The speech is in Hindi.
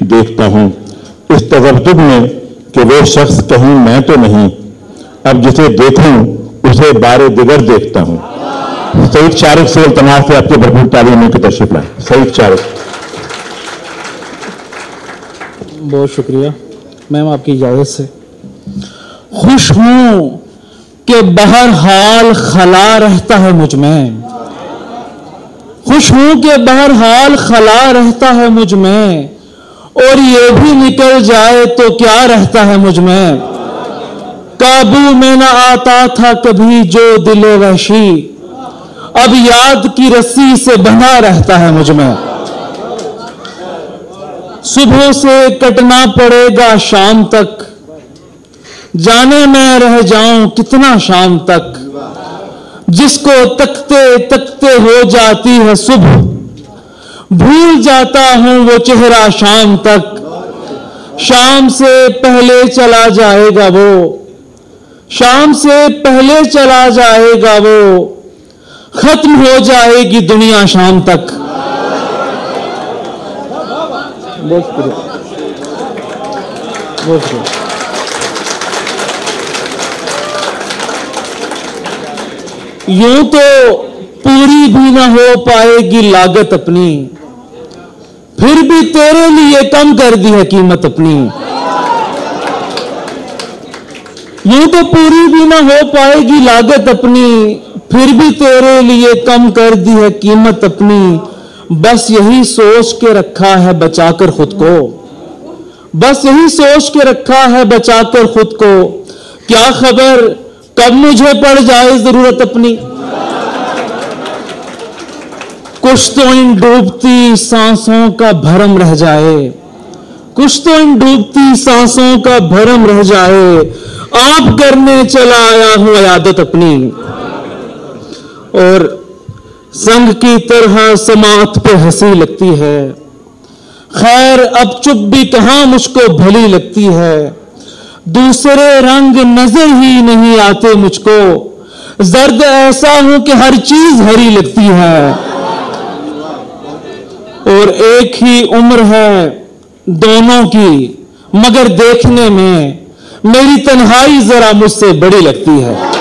देखता हूं, इस तजब्जुब में कि वो शख्स कहीं मैं तो नहीं, अब जिसे देखूं उसे बारे दिगर देखता हूं। सईद चारिक से इल्तमास से आपके भरपूर तालीम की तशरीफ लाए। सईद चारिक। बहुत शुक्रिया मैम, आपकी इजाजत से। खुश हूं कि बहरहाल खला रहता है मुझ में, खुश हूं कि बहरहाल खला रहता है मुझ में, और ये भी निकल जाए तो क्या रहता है मुझ में। काबू में न आता था कभी जो दिलो वहशी, अब याद की रस्सी से बंधा रहता है मुझ में। सुबह से कटना पड़ेगा शाम तक, जाने मैं रह जाऊं कितना शाम तक। जिसको तकते तकते हो जाती है सुबह, भूल जाता हूं वो चेहरा शाम तक। शाम से पहले चला जाएगा वो, शाम से पहले चला जाएगा वो, खत्म हो जाएगी दुनिया शाम तक। बहुत शुक्रिया, बहुत शुक्रिया। यूं तो पूरी भी ना हो पाएगी लागत अपनी, फिर भी तेरे लिए कम कर दी है कीमत अपनी। यूं तो पूरी भी ना हो पाएगी लागत अपनी, फिर भी तेरे लिए कम कर दी है कीमत अपनी। बस यही सोच के रखा है बचाकर खुद को, बस यही सोच के रखा है बचाकर खुद को। क्या खबर कब मुझे पड़ जाए जरूरत अपनी। कुछ तो इन डूबती सांसों का भरम रह जाए, कुछ तो इन डूबती सांसों का भरम रह जाए। आप करने चला आया हूं इयादत अपनी, और संग की तरह समात पे हंसी लगती है। खैर अब चुप भी कहां मुझको भली लगती है। दूसरे रंग नजर ही नहीं आते मुझको, जर्द ऐसा हूं कि हर चीज हरी लगती है। और एक ही उम्र है दोनों की, मगर देखने में मेरी तन्हाई जरा मुझसे बड़ी लगती है।